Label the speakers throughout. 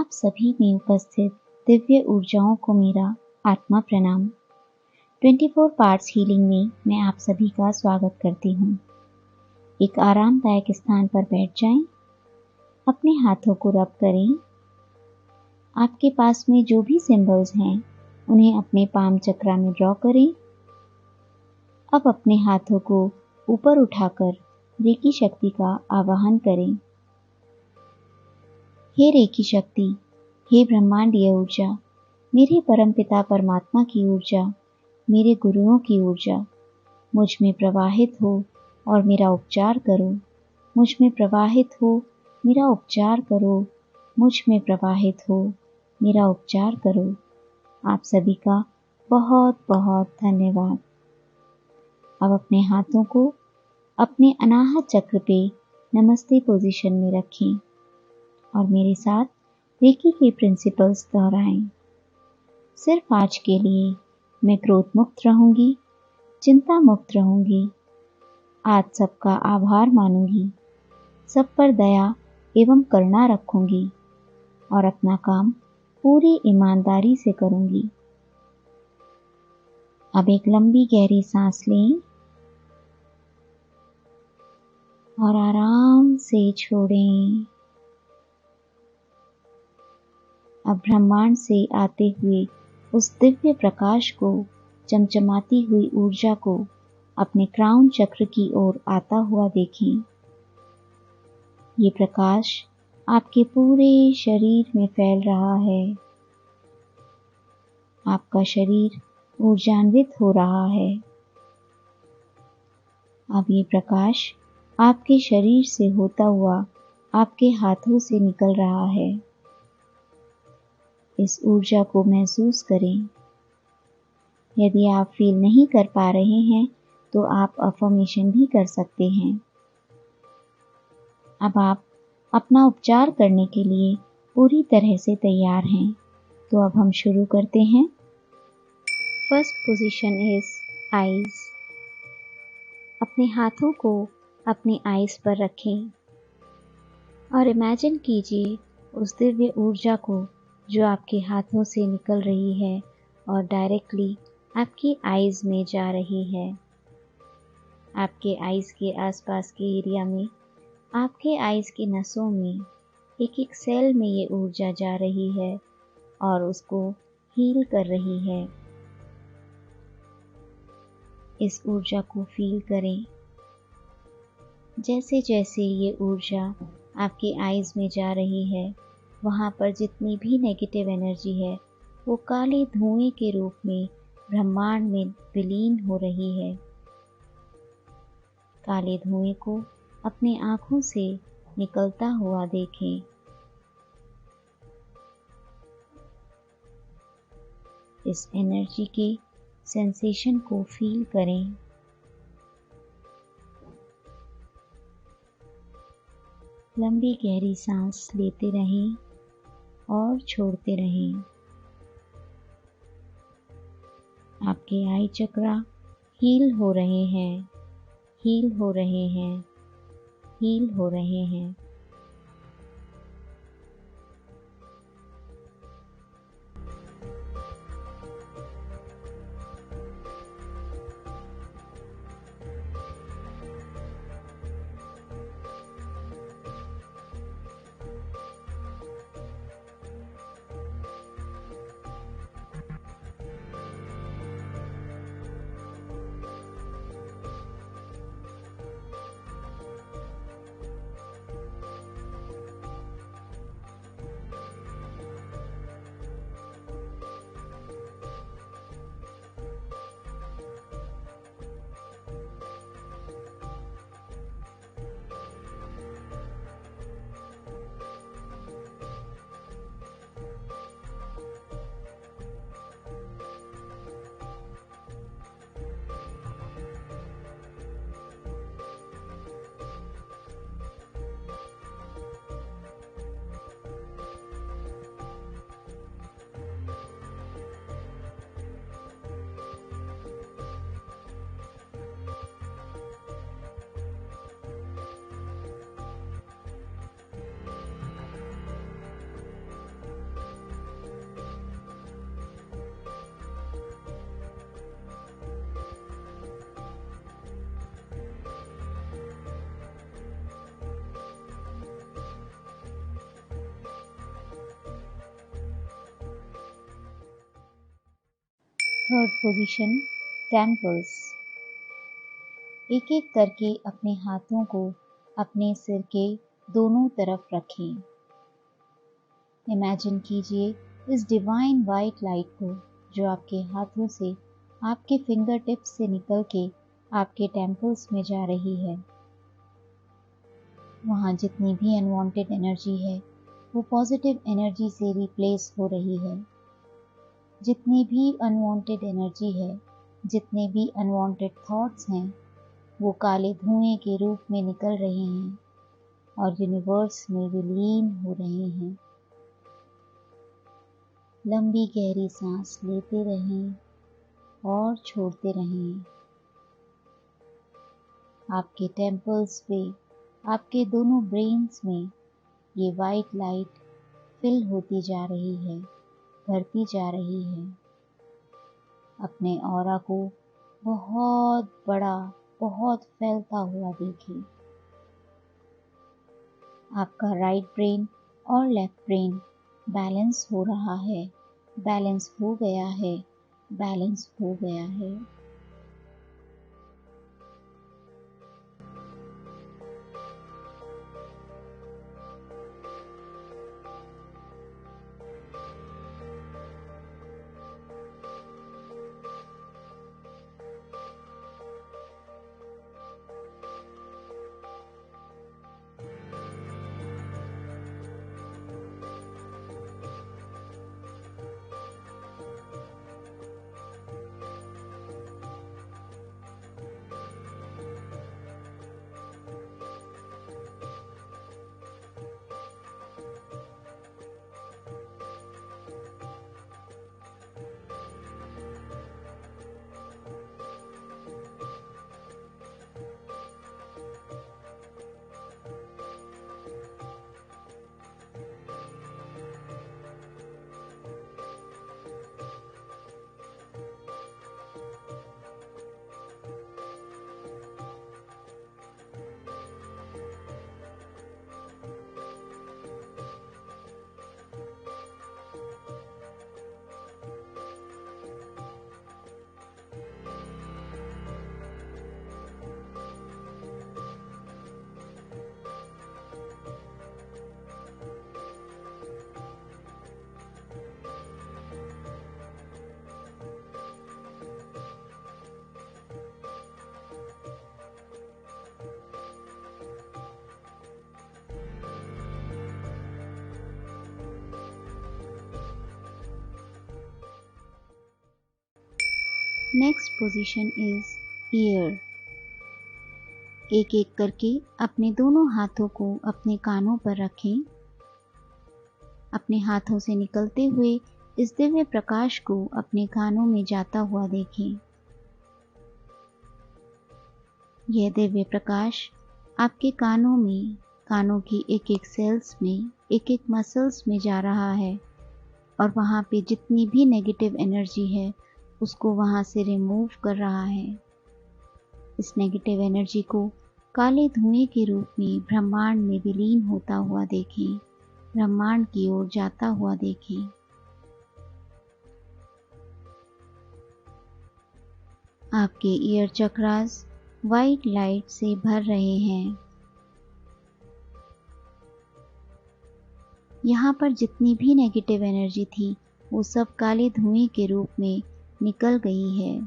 Speaker 1: आप सभी में उपस्थित दिव्य ऊर्जाओं को मेरा आत्मा प्रणाम। 24 पार्ट्स हीलिंग में मैं आप सभी का स्वागत करती हूँ। एक आरामदायक स्थान पर बैठ जाएं, अपने हाथों को रब करें। आपके पास में जो भी सिंबल्स हैं उन्हें अपने पाम चक्रा में ड्रॉ करें। अब अपने हाथों को ऊपर उठाकर रेकी शक्ति का आवाहन करें। हे रेकी शक्ति, हे ब्रह्मांडीय ऊर्जा, मेरे परमपिता परमात्मा की ऊर्जा, मेरे गुरुओं की ऊर्जा, मुझ में प्रवाहित हो और मेरा उपचार करो। मुझ में प्रवाहित हो, मेरा उपचार करो। मुझ में प्रवाहित हो, मेरा उपचार करो। आप सभी का बहुत बहुत धन्यवाद। अब अपने हाथों को अपने अनाहत चक्र पे नमस्ते पोजीशन में रखें और मेरे साथ रेकी के प्रिंसिपल्स दोहराएं। सिर्फ आज के लिए मैं क्रोध मुक्त रहूंगी, चिंता मुक्त रहूंगी, आज सबका आभार मानूंगी, सब पर दया एवं करुणा रखूंगी और अपना काम पूरी ईमानदारी से करूंगी। अब एक लंबी गहरी सांस लें और आराम से छोड़ें। अब ब्रह्मांड से आते हुए उस दिव्य प्रकाश को, चमचमाती हुई ऊर्जा को अपने क्राउन चक्र की ओर आता हुआ देखें। ये प्रकाश आपके पूरे शरीर में फैल रहा है। आपका शरीर ऊर्जान्वित हो रहा है। अब ये प्रकाश आपके शरीर से होता हुआ आपके हाथों से निकल रहा है। इस ऊर्जा को महसूस करें। यदि आप फील नहीं कर पा रहे हैं तो आप अफर्मेशन भी कर सकते हैं। अब आप अपना उपचार करने के लिए पूरी तरह से तैयार हैं। तो अब हम शुरू करते हैं। First position is eyes. अपने हाथों को अपने आईज पर रखें और इमेजिन कीजिए उस दिव्य ऊर्जा को जो आपके हाथों से निकल रही है और डायरेक्टली आपकी आईज में जा रही है। आपके आईज के आसपास के एरिया में, आपके आईज की नसों में, एक एक सेल में ये ऊर्जा जा रही है और उसको हील कर रही है। इस ऊर्जा को फील करें। जैसे जैसे ये ऊर्जा आपके आईज में जा रही है, वहाँ पर जितनी भी नेगेटिव एनर्जी है वो काले धुएं के रूप में ब्रह्मांड में विलीन हो रही है। काले धुएं को अपनी आँखों से निकलता हुआ देखें। इस एनर्जी के सेंसेशन को फील करें। लंबी गहरी सांस लेते रहें और छोड़ते रहें। आपके आई चक्रा हील हो रहे हैं, हील हो रहे हैं, हील हो रहे हैं। Third position, temples. एक एक करके अपने हाथों को अपने सिर के दोनों तरफ रखें। इमेजिन कीजिए इस डिवाइन वाइट लाइट को जो आपके हाथों से, आपके फिंगर टिप्स से निकल के आपके टेम्पल्स में जा रही है। वहाँ जितनी भी अनवांटेड एनर्जी है वो पॉजिटिव एनर्जी से रिप्लेस हो रही है। जितनी भी अनवांटेड एनर्जी है, जितने भी अनवांटेड थॉट्स हैं, वो काले धुएं के रूप में निकल रहे हैं और यूनिवर्स में विलीन हो रहे हैं। लंबी गहरी सांस लेते रहें और छोड़ते रहें। आपके टेम्पल्स पे, आपके दोनों ब्रेन्स में ये वाइट लाइट फिल होती जा रही है, भरती जा रही है। अपने ऑरा को बहुत बड़ा, बहुत फैलता हुआ देखिए। आपका राइट ब्रेन और लेफ्ट ब्रेन बैलेंस हो रहा है, बैलेंस हो गया है, बैलेंस हो गया है। Next position is year. एक एक करके अपने दोनों हाथों को अपने कानों पर रखें। अपने हाथों से निकलते हुए इस दिव्य प्रकाश को अपने कानों में जाता हुआ देखें। यह दिव्य प्रकाश आपके कानों में, कानों की एक एक सेल्स में, एक एक मसल्स में जा रहा है और वहाँ पे जितनी भी नेगेटिव एनर्जी है उसको वहाँ से रिमूव कर रहा है। इस नेगेटिव एनर्जी को काले धुएं के रूप में ब्रह्मांड में विलीन होता हुआ देखें, ब्रह्मांड की ओर जाता हुआ देखें। आपके ईयर चक्रास वाइट लाइट से भर रहे हैं। यहाँ पर जितनी भी नेगेटिव एनर्जी थी वो सब काले धुएं के रूप में निकल गई है।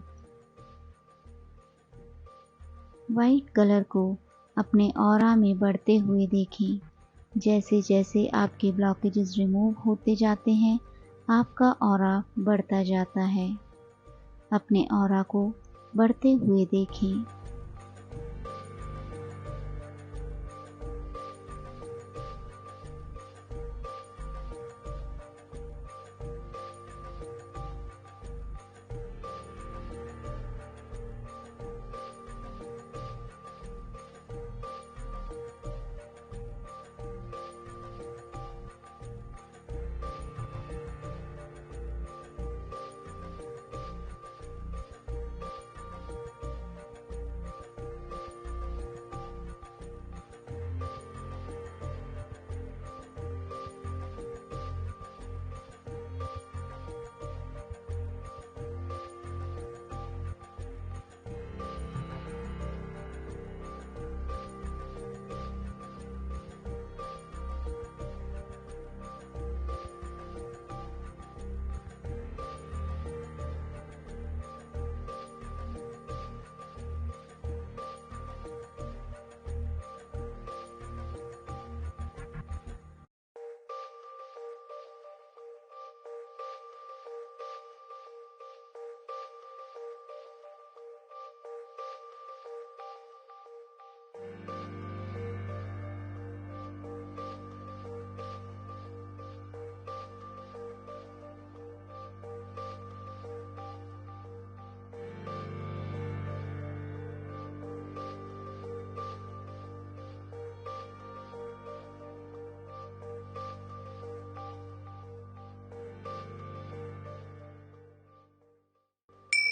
Speaker 1: वाइट कलर को अपने ऑरा में बढ़ते हुए देखें। जैसे जैसे आपके ब्लॉकेजेस रिमूव होते जाते हैं, आपका ऑरा बढ़ता जाता है। अपने ऑरा को बढ़ते हुए देखें।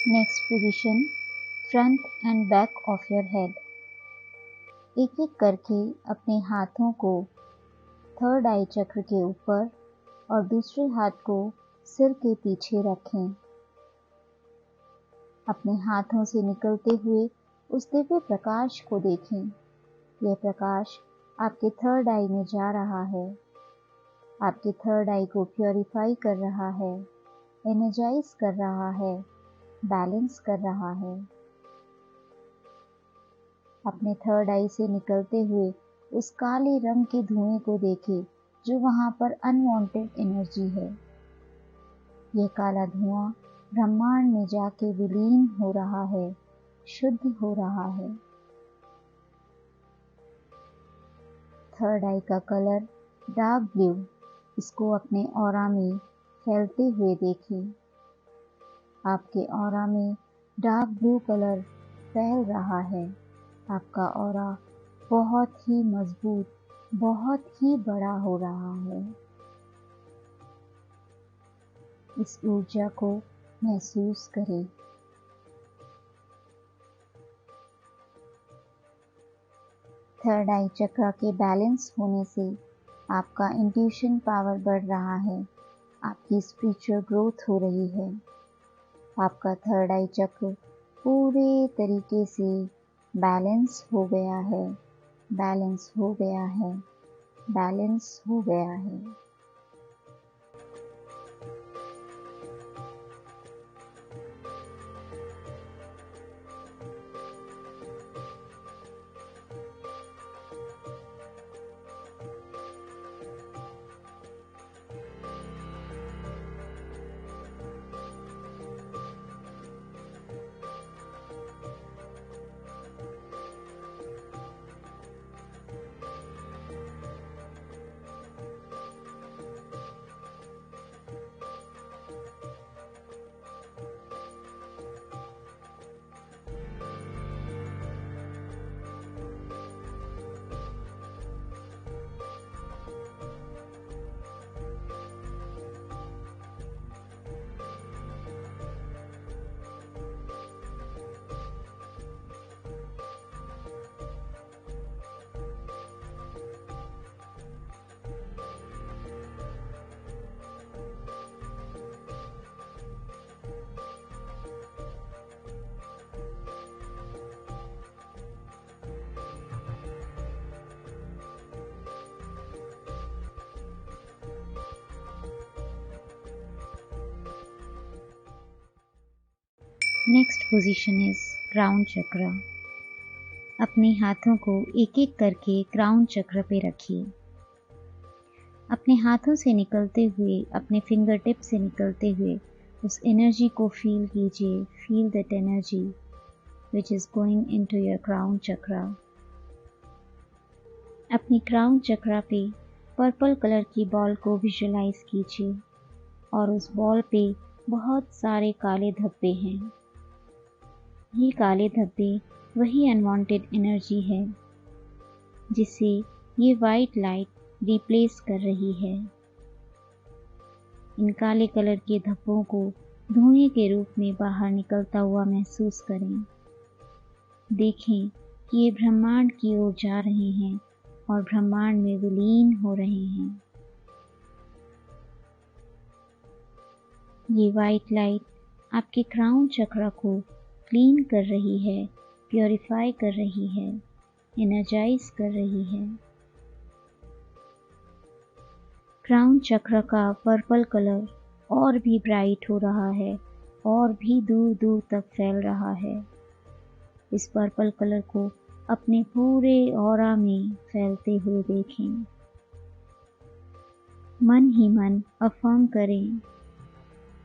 Speaker 1: Next position, front end back of your head. एक एक करके अपने हाथों को थर्ड आई चक्र के ऊपर और दूसरे हाथ को सिर के पीछे रखें। अपने हाथों से निकलते हुए उस दिव्य प्रकाश को देखें। यह प्रकाश आपके थर्ड आई में जा रहा है, आपके थर्ड आई को प्योरीफाई कर रहा है, एनर्जाइज कर रहा है, बैलेंस कर रहा है। अपने थर्ड आई से निकलते हुए उस काले रंग के धुएं को देखें जो वहां पर अनवांटेड एनर्जी है। यह काला धुआं ब्रह्मांड में जाके विलीन हो रहा है, शुद्ध हो रहा है। थर्ड आई का कलर डार्क ब्लू, इसको अपने ऑरा में फैलते हुए देखें। आपके ऑरा में डार्क ब्लू कलर फैल रहा है। आपका ऑरा बहुत ही मजबूत, बहुत ही बड़ा हो रहा है। इस ऊर्जा को महसूस करें। थर्ड आई चक्र के बैलेंस होने से आपका इंट्यूशन पावर बढ़ रहा है, आपकी स्पिरिचुअल ग्रोथ हो रही है। आपका थर्ड आई चक्र पूरे तरीके से बैलेंस हो गया है, बैलेंस हो गया है, बैलेंस हो गया है। नेक्स्ट पोजीशन इज क्राउन चक्र। अपने हाथों को एक एक करके क्राउन चक्र पे रखिए। अपने हाथों से निकलते हुए, अपने फिंगर टिप से निकलते हुए उस एनर्जी को फील कीजिए। Feel that energy which is going into your crown चक्र। अपनी क्राउन चक्र पे पर्पल कलर की बॉल को विजुलाइज कीजिए और उस बॉल पे बहुत सारे काले धब्बे हैं। ये काले धब्बे वही अनवांटेड एनर्जी है जिसे ये वाइट लाइट रिप्लेस कर रही है। इन काले कलर के धब्बों को धुएं के रूप में बाहर निकलता हुआ महसूस करें। देखें कि ये ब्रह्मांड की ओर जा रहे हैं और ब्रह्मांड में विलीन हो रहे हैं। ये वाइट लाइट आपके क्राउन चक्र को क्लीन कर रही है, प्योरीफाई कर रही है, एनर्जाइज कर रही है। क्राउन चक्र का पर्पल कलर और भी ब्राइट हो रहा है और भी दूर दूर तक फैल रहा है। इस पर्पल कलर को अपने पूरे ऑरा में फैलते हुए देखें। मन ही मन अफर्म करें,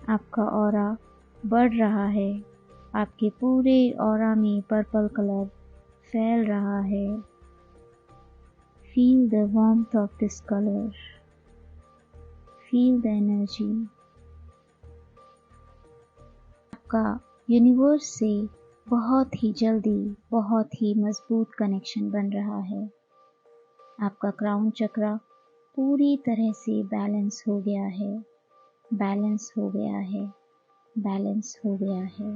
Speaker 1: आपका ऑरा बढ़ रहा है, आपके पूरे ऑरा में पर्पल कलर फैल रहा है, Feel the warmth of this color. Feel the energy. आपका यूनिवर्स से बहुत ही जल्दी बहुत ही मजबूत कनेक्शन बन रहा है। आपका क्राउन चक्रा पूरी तरह से बैलेंस हो गया है, बैलेंस हो गया है, बैलेंस हो गया है।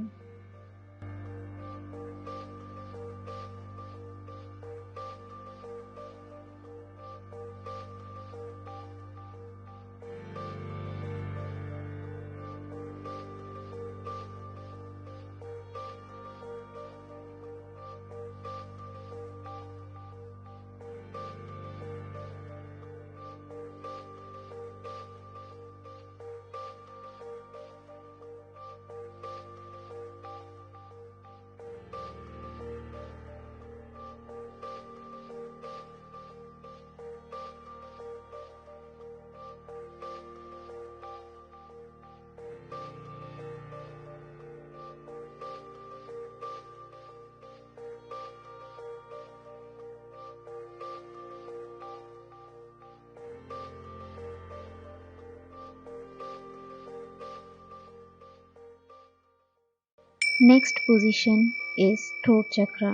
Speaker 1: नेक्स्ट पोजीशन इज थ्रोट चक्रा।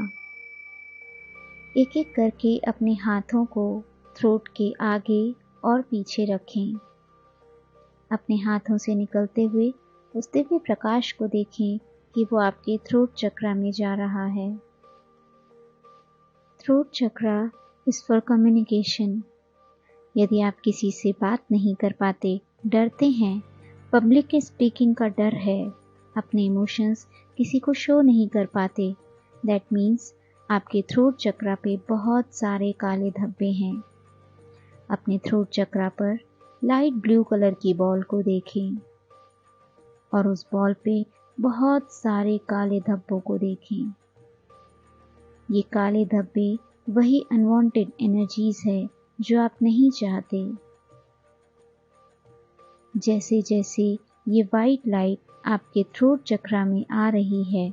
Speaker 1: एक एक करके अपने हाथों को थ्रोट के आगे और पीछे रखें। अपने हाथों से निकलते हुए उस दिव्य प्रकाश को देखें कि वो आपके थ्रोट चक्रा में जा रहा है। Throat chakra is for communication. यदि आप किसी से बात नहीं कर पाते, डरते हैं, पब्लिक के स्पीकिंग का डर है, अपने इमोशंस किसी को शो नहीं कर पाते, दैट मीन्स आपके थ्रोट चक्रा पे बहुत सारे काले धब्बे हैं। अपने थ्रोट चक्रा पर लाइट ब्लू कलर की बॉल को देखें और उस बॉल पे बहुत सारे काले धब्बों को देखें। ये काले धब्बे वही अनवांटेड एनर्जीज है जो आप नहीं चाहते। जैसे जैसे ये वाइट लाइट आपके थ्रोट चक्रा में आ रही है,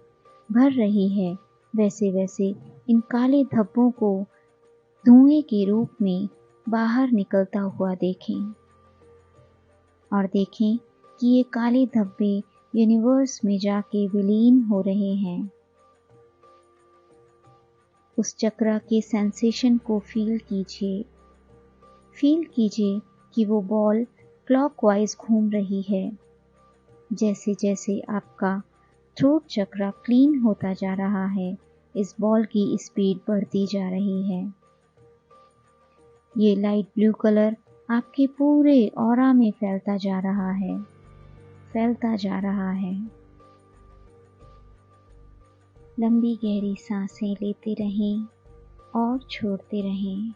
Speaker 1: भर रही है, वैसे वैसे इन काले धब्बों को धुएं के रूप में बाहर निकलता हुआ देखें और देखें कि ये काले धब्बे यूनिवर्स में जाके विलीन हो रहे हैं। उस चक्रा के सेंसेशन को फील कीजिए कि वो बॉल क्लॉकवाइज घूम रही है। जैसे जैसे आपका थ्रोट चक्रा क्लीन होता जा रहा है, इस बॉल की स्पीड बढ़ती जा रही है। ये लाइट ब्लू कलर आपके पूरे ऑरा में फैलता जा रहा है, फैलता जा रहा है। लंबी गहरी सांसें लेते रहें और छोड़ते रहें।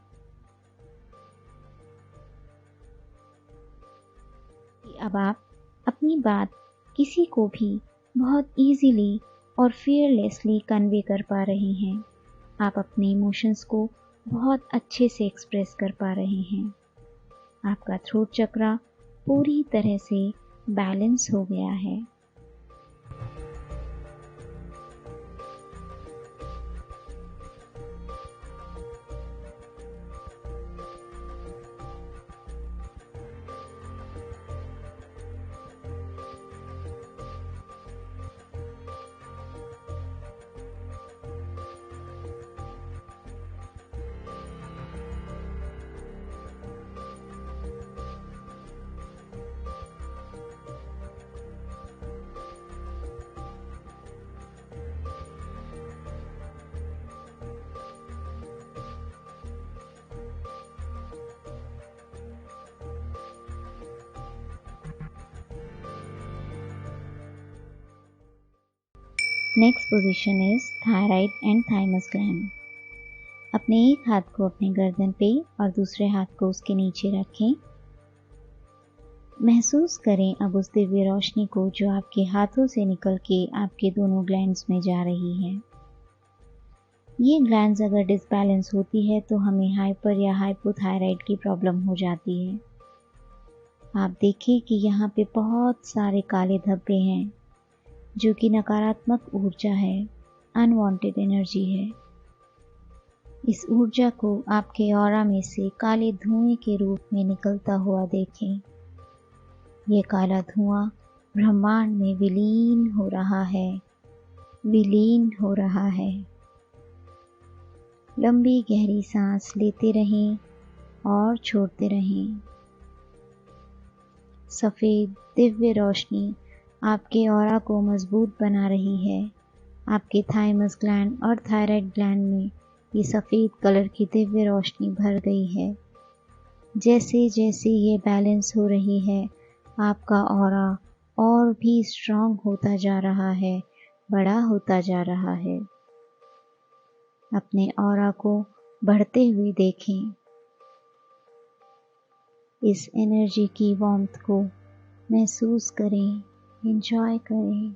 Speaker 1: अब आप अपनी बात किसी को भी बहुत इजीली और फियरलेसली कन्वे कर पा रहे हैं। आप अपने इमोशंस को बहुत अच्छे से एक्सप्रेस कर पा रहे हैं। आपका थ्रोट चक्रा पूरी तरह से बैलेंस हो गया है। Next position is thyroid and thymus gland. अपने एक हाथ को अपने गर्दन पे और दूसरे हाथ को उसके नीचे रखें। महसूस करें अब उस दिव्य रोशनी को जो आपके हाथों से निकल के आपके दोनों ग्लैंड्स में जा रही है। ये ग्लैंड्स अगर डिसबैलेंस होती है तो हमें हाइपर या हाइपोथायराइड की प्रॉब्लम हो जाती है। आप देखिए कि यहाँ पे बहुत सारे काले धब्बे हैं जो कि नकारात्मक ऊर्जा है, अनवांटेड एनर्जी है। इस ऊर्जा को आपके ऑरा में से काले धुएं के रूप में निकलता हुआ देखें। ये काला धुआं ब्रह्मांड में विलीन हो रहा है, विलीन हो रहा है। लंबी गहरी सांस लेते रहें और छोड़ते रहें। सफ़ेद दिव्य रोशनी आपके ऑरा को मजबूत बना रही है। आपके थाइमस ग्लैंड और थायराइड ग्लैंड में ये सफ़ेद कलर की दिव्य रोशनी भर गई है। जैसे जैसे ये बैलेंस हो रही है, आपका ऑरा और भी स्ट्रॉन्ग होता जा रहा है, बड़ा होता जा रहा है। अपने ऑरा को बढ़ते हुए देखें। इस एनर्जी की वार्मथ को महसूस करें, एंजॉय करें।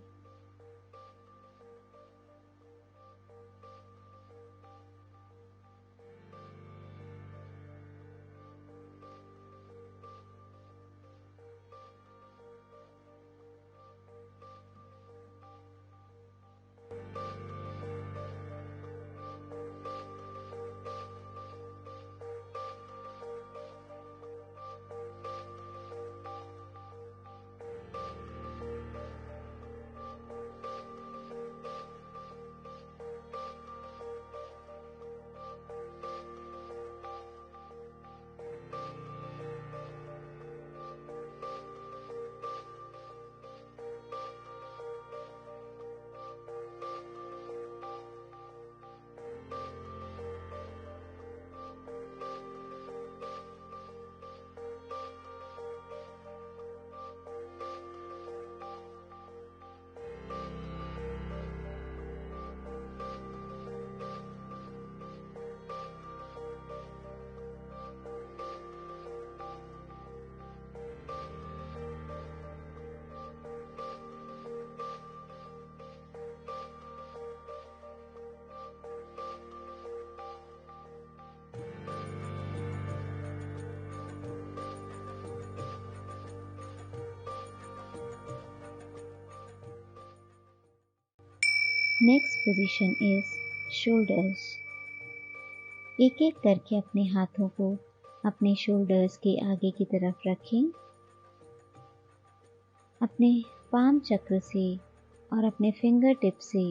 Speaker 1: Next position is shoulders. एक एक करके अपने हाथों को अपने शोल्डर्स के आगे की तरफ रखें। अपने पाम चक्र से और अपने फिंगर टिप से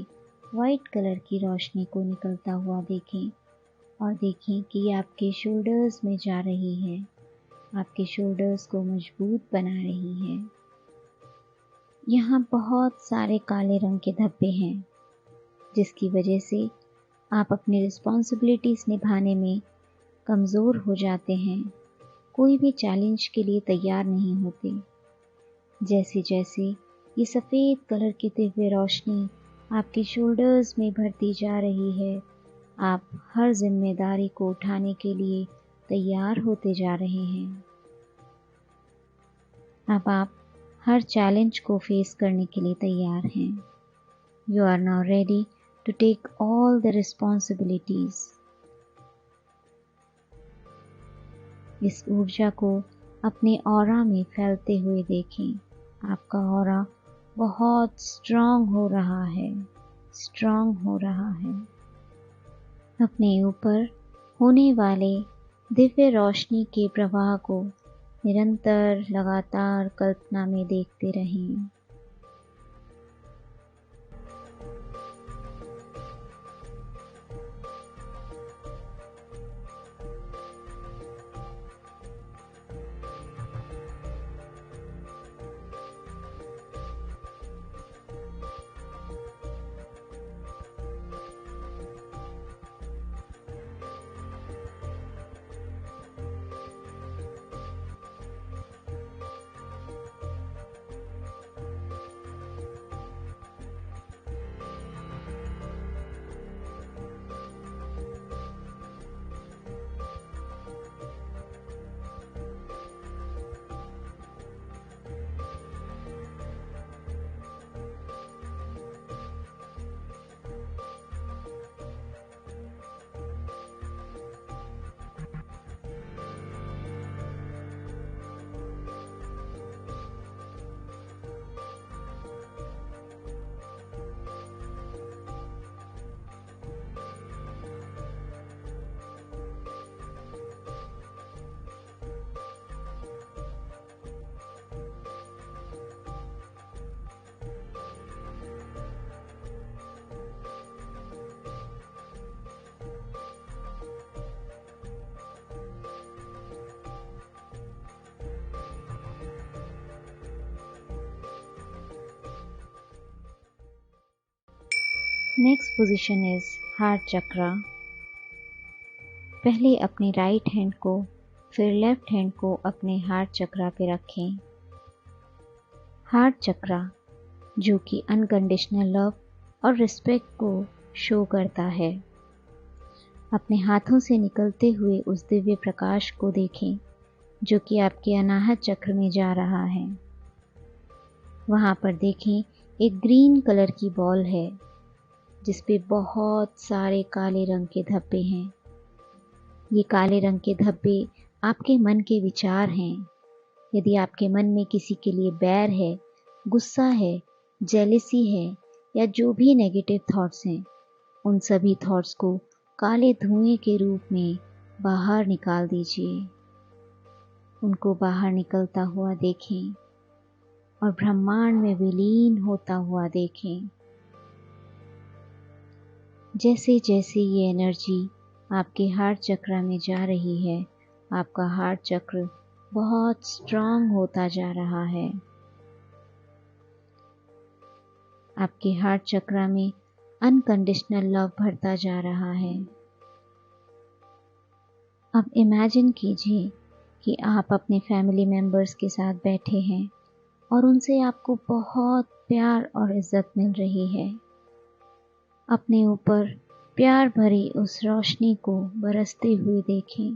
Speaker 1: वाइट कलर की रोशनी को निकलता हुआ देखें और देखें कि ये आपके शोल्डर्स में जा रही है, आपके शोल्डर्स को मजबूत बना रही है। यहाँ बहुत सारे काले रंग के धब्बे हैं, जिसकी वजह से आप अपनी रिस्पॉन्सिबिलिटीज़ निभाने में कमज़ोर हो जाते हैं, कोई भी चैलेंज के लिए तैयार नहीं होते। जैसे जैसे ये सफ़ेद कलर की दिव्य रोशनी आपके शोल्डर्स में भरती जा रही है, आप हर जिम्मेदारी को उठाने के लिए तैयार होते जा रहे हैं। अब आप हर चैलेंज को फेस करने के लिए तैयार हैं। You are now ready to take all the responsibilities. इस ऊर्जा को अपने ऑरा में फैलते हुए देखें। आपका ऑरा बहुत स्ट्रॉन्ग हो रहा है, स्ट्रॉन्ग हो रहा है। अपने ऊपर होने वाले दिव्य रोशनी के प्रवाह को निरंतर लगातार कल्पना में देखते रहें। नेक्स्ट पोजीशन इज हार्ट चक्रा। पहले अपने राइट हैंड को फिर लेफ्ट हैंड को अपने हार्ट चक्रा पे रखें। हार्ट चक्रा जो कि अनकंडीशनल लव और रिस्पेक्ट को शो करता है। अपने हाथों से निकलते हुए उस दिव्य प्रकाश को देखें जो कि आपके अनाहत चक्र में जा रहा है। वहाँ पर देखें एक ग्रीन कलर की बॉल है जिस पे बहुत सारे काले रंग के धब्बे हैं। ये काले रंग के धब्बे आपके मन के विचार हैं। यदि आपके मन में किसी के लिए बैर है, गुस्सा है, जेलेसी है या जो भी नेगेटिव थॉट्स हैं, उन सभी थॉट्स को काले धुएं के रूप में बाहर निकाल दीजिए। उनको बाहर निकलता हुआ देखें और ब्रह्मांड में विलीन होता हुआ देखें। जैसे जैसे ये एनर्जी आपके हार्ट चक्र में जा रही है, आपका हार्ट चक्र बहुत स्ट्रांग होता जा रहा है। आपके हार्ट चक्र में अनकंडीशनल लव भरता जा रहा है। अब इमेजिन कीजिए कि आप अपने फैमिली मेंबर्स के साथ बैठे हैं और उनसे आपको बहुत प्यार और इज्जत मिल रही है। अपने ऊपर प्यार भरी उस रोशनी को बरसते हुए देखें।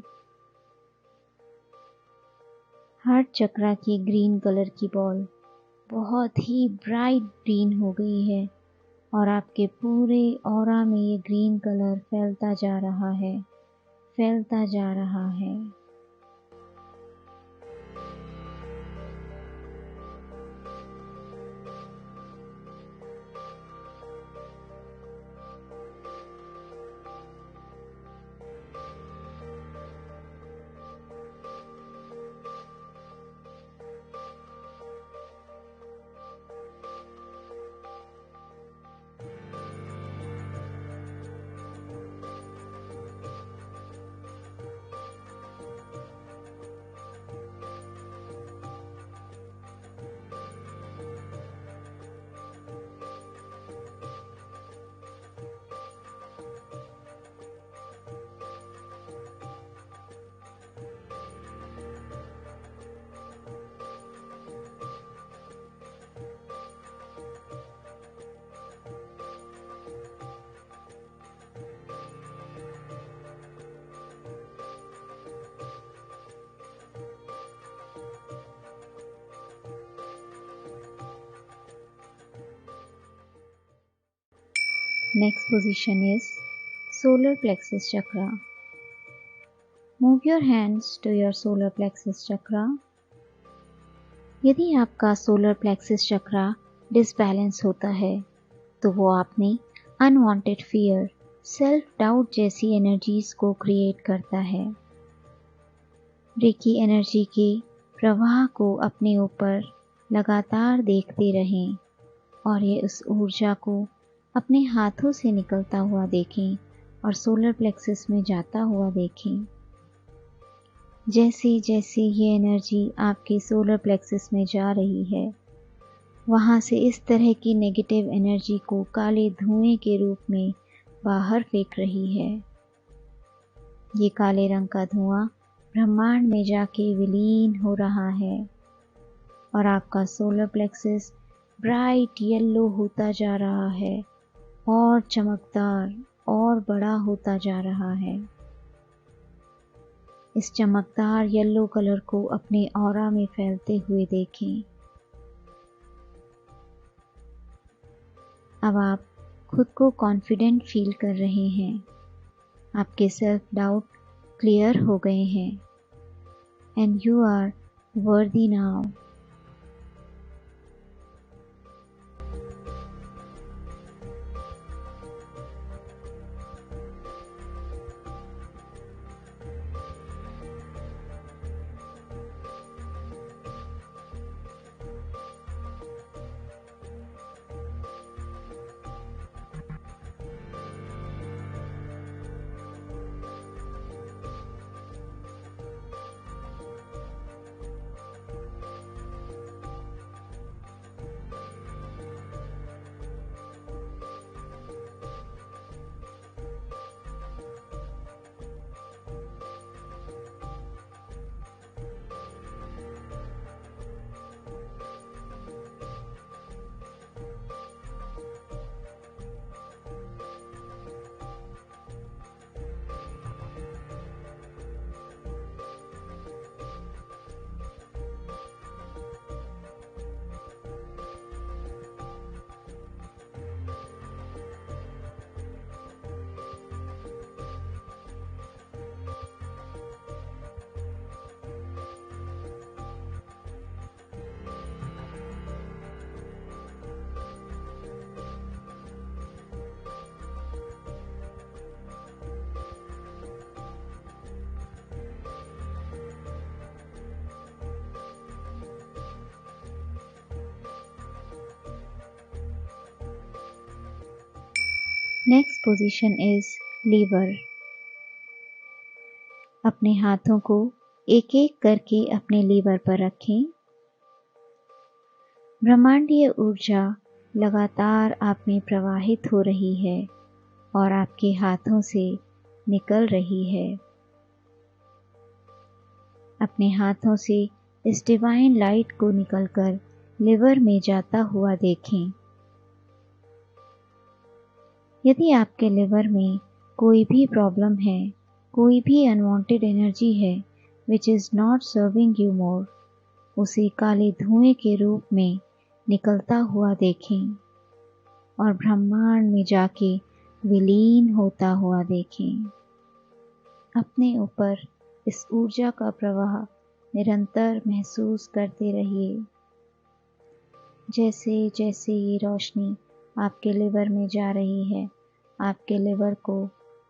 Speaker 1: हार्ट चक्रा की ग्रीन कलर की बॉल बहुत ही ब्राइट ग्रीन हो गई है और आपके पूरे ऑरा में ये ग्रीन कलर फैलता जा रहा है, फैलता जा रहा है। Next position is solar plexus chakra. Move your hands to your solar plexus chakra. यदि आपका सोलर प्लेक्सस चक्रा डिसबैलेंस होता है तो वो आपने अनवांटेड फियर, सेल्फ डाउट जैसी एनर्जीज को क्रिएट करता है। रेकी एनर्जी के प्रवाह को अपने ऊपर लगातार देखते रहें और ये उस ऊर्जा को अपने हाथों से निकलता हुआ देखें और सोलर प्लेक्सस में जाता हुआ देखें। जैसे जैसे ये एनर्जी आपके सोलर प्लेक्सस में जा रही है, वहाँ से इस तरह की नेगेटिव एनर्जी को काले धुएं के रूप में बाहर फेंक रही है। ये काले रंग का धुआं ब्रह्मांड में जाके विलीन हो रहा है और आपका सोलर प्लेक्सस ब्राइट येलो होता जा रहा है और चमकदार और बड़ा होता जा रहा है। इस चमकदार येलो कलर को अपने ऑरा में फैलते हुए देखें। अब आप खुद को कॉन्फिडेंट फील कर रहे हैं। आपके सेल्फ डाउट क्लियर हो गए हैं and you are worthy now. Next position is liver. अपने हाथों को एक एक करके अपने लीवर पर रखें। ब्रह्मांडीय ऊर्जा लगातार आप में प्रवाहित हो रही है और आपके हाथों से निकल रही है। अपने हाथों से इस डिवाइन लाइट को निकलकर लिवर में जाता हुआ देखें। यदि आपके लिवर में कोई भी प्रॉब्लम है, कोई भी अनवांटेड एनर्जी है which is not serving you more, उसे काले धुएं के रूप में निकलता हुआ देखें और ब्रह्मांड में जाके विलीन होता हुआ देखें। अपने ऊपर इस ऊर्जा का प्रवाह निरंतर महसूस करते रहिए। जैसे जैसे ये रोशनी आपके लिवर में जा रही है, आपके लिवर को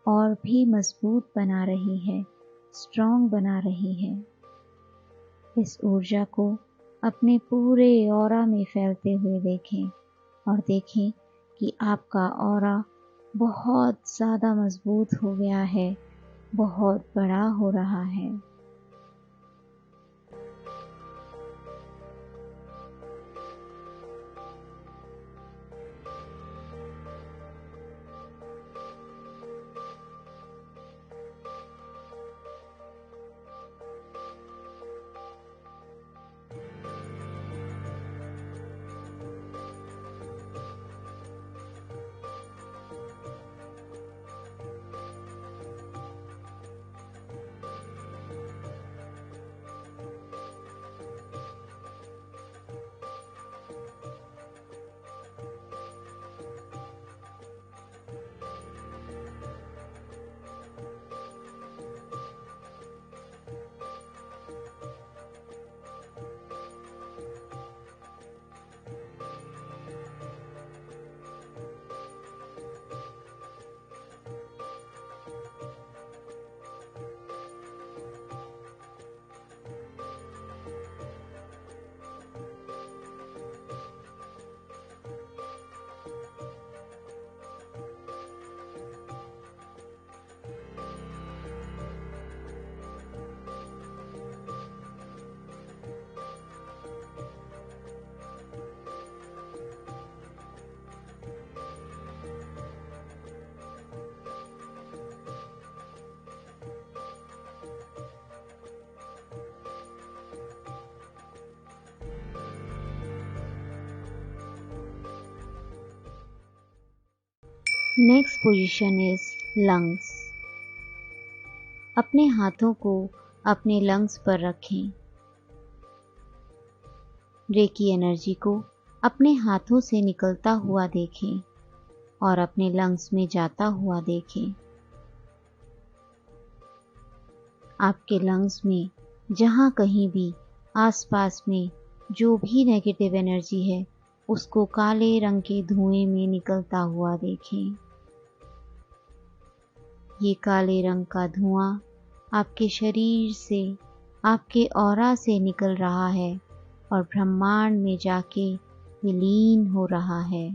Speaker 1: और भी मजबूत बना रही है, स्ट्रॉन्ग बना रही है। इस ऊर्जा को अपने पूरे ऑरा में फैलते हुए देखें और देखें कि आपका ऑरा बहुत ज़्यादा मजबूत हो गया है, बहुत बड़ा हो रहा है। Next position is lungs. अपने हाथों को अपने लंग्स पर रखें। रेकी एनर्जी को अपने हाथों से निकलता हुआ देखें और अपने लंग्स में जाता हुआ देखें। आपके लंग्स में जहाँ कहीं भी आसपास में जो भी नेगेटिव एनर्जी है उसको काले रंग के धुएं में निकलता हुआ देखें। ये काले रंग का धुआं आपके शरीर से, आपके ऑरा से निकल रहा है और ब्रह्मांड में जाके विलीन हो रहा है।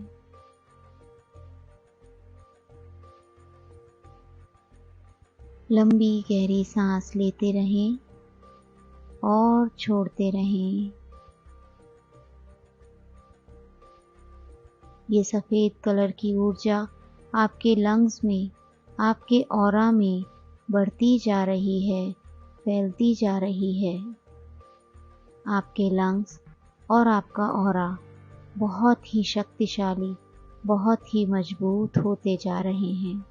Speaker 1: लंबी गहरी सांस लेते रहें और छोड़ते रहें। ये सफ़ेद कलर की ऊर्जा आपके लंग्स में, आपके ऑरा में बढ़ती जा रही है, फैलती जा रही है। आपके लंग्स और आपका ऑरा बहुत ही शक्तिशाली, बहुत ही मजबूत होते जा रहे हैं।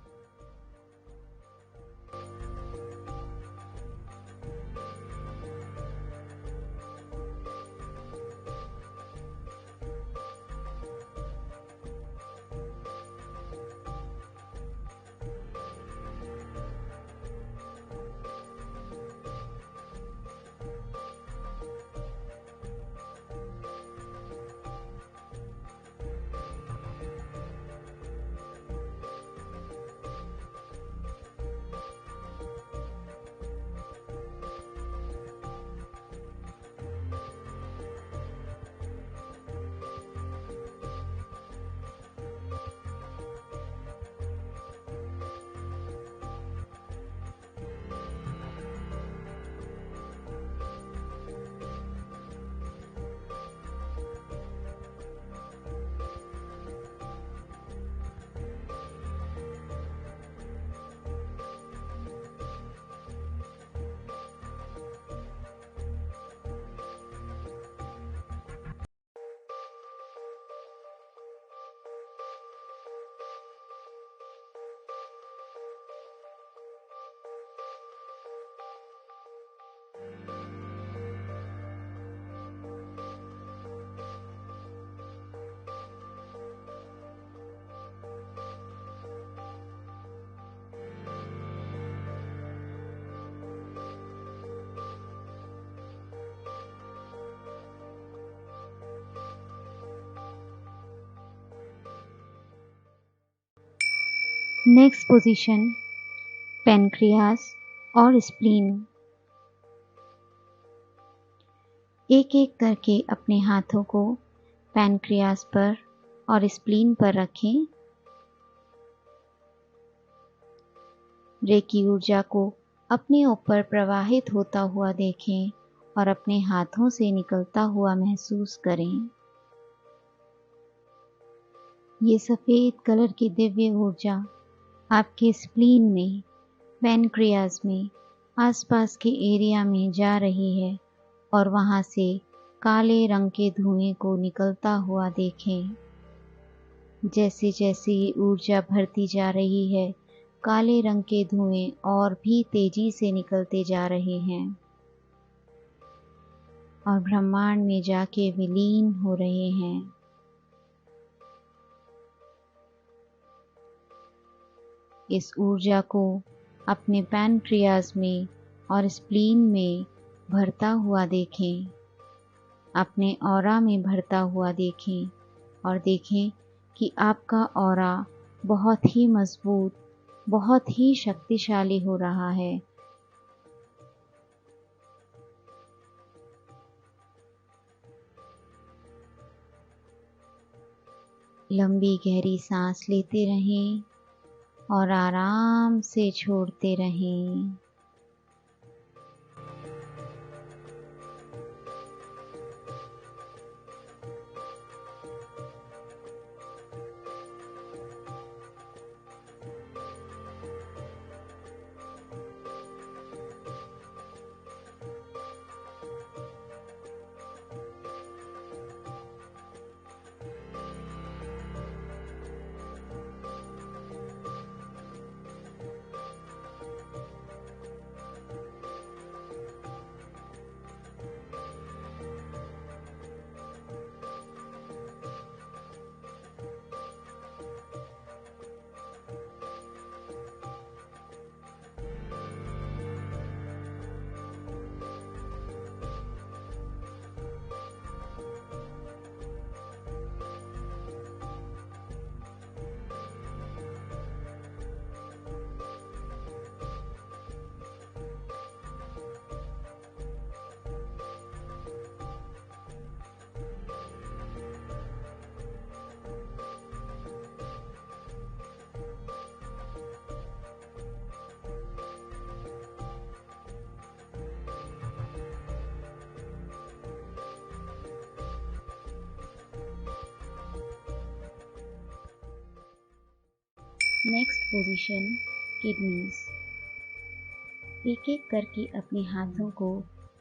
Speaker 1: नेक्स्ट पोजीशन, पैनक्रियास और स्प्लीन। एक एक करके अपने हाथों को पैनक्रियास पर और स्प्लीन पर रखें। रेकी ऊर्जा को अपने ऊपर प्रवाहित होता हुआ देखें और अपने हाथों से निकलता हुआ महसूस करें। ये सफ़ेद कलर की दिव्य ऊर्जा आपके स्प्लीन में, पैनक्रियास में, आसपास के एरिया में जा रही है और वहाँ से काले रंग के धुएं को निकलता हुआ देखें। जैसे जैसे ये ऊर्जा भरती जा रही है, काले रंग के धुएं और भी तेजी से निकलते जा रहे हैं और ब्रह्मांड में जाके विलीन हो रहे हैं। इस ऊर्जा को अपने पैनक्रियास में और स्प्लीन में भरता हुआ देखें, अपने ऑरा में भरता हुआ देखें और देखें कि आपका ऑरा बहुत ही मजबूत, बहुत ही शक्तिशाली हो रहा है। लंबी गहरी सांस लेते रहें और आराम से छोड़ते रहें। Next position, kidneys. एक एक करके अपने हाथों को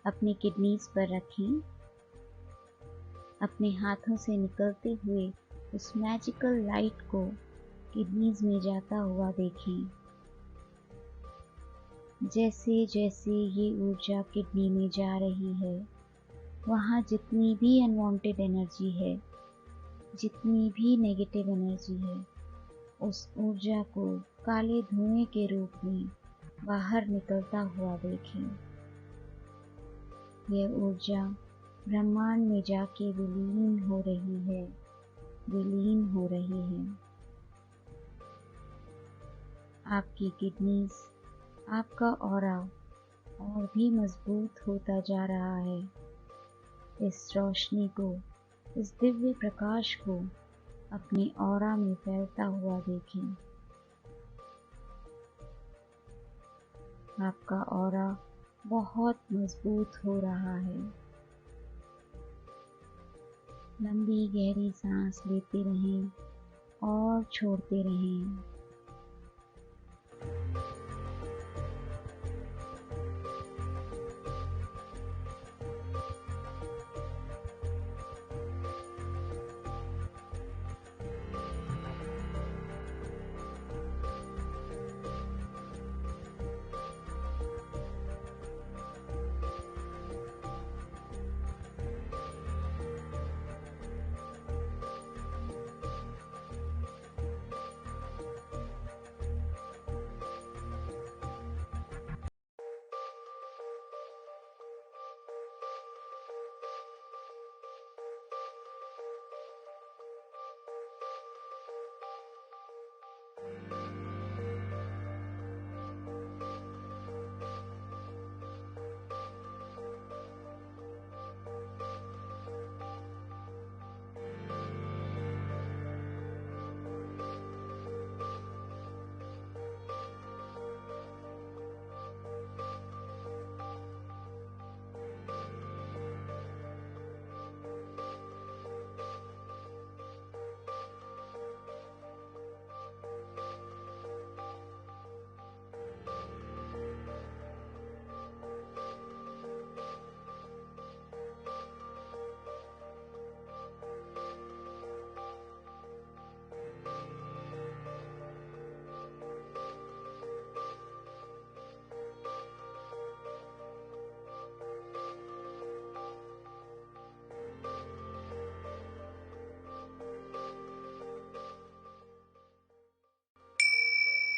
Speaker 1: अपने किडनीज पर रखें। अपने हाथों से निकलते हुए उस मैजिकल लाइट को किडनीज में जाता हुआ देखें। जैसे जैसे ये ऊर्जा किडनी में जा रही है, वहाँ जितनी भी अनवांटेड एनर्जी है, जितनी भी नेगेटिव एनर्जी है, उस ऊर्जा को काले धुएं के रूप में बाहर निकलता हुआ देखें। यह ऊर्जा ब्रह्मांड में जाके विलीन हो रही है, विलीन हो रही है। आपकी किडनीज, आपका ऑरा और भी मजबूत होता जा रहा है। इस रोशनी को, इस दिव्य प्रकाश को अपने ऑरा में फैलता हुआ देखें। आपका ऑरा बहुत मजबूत हो रहा है। लंबी गहरी सांस लेते रहें और छोड़ते रहें।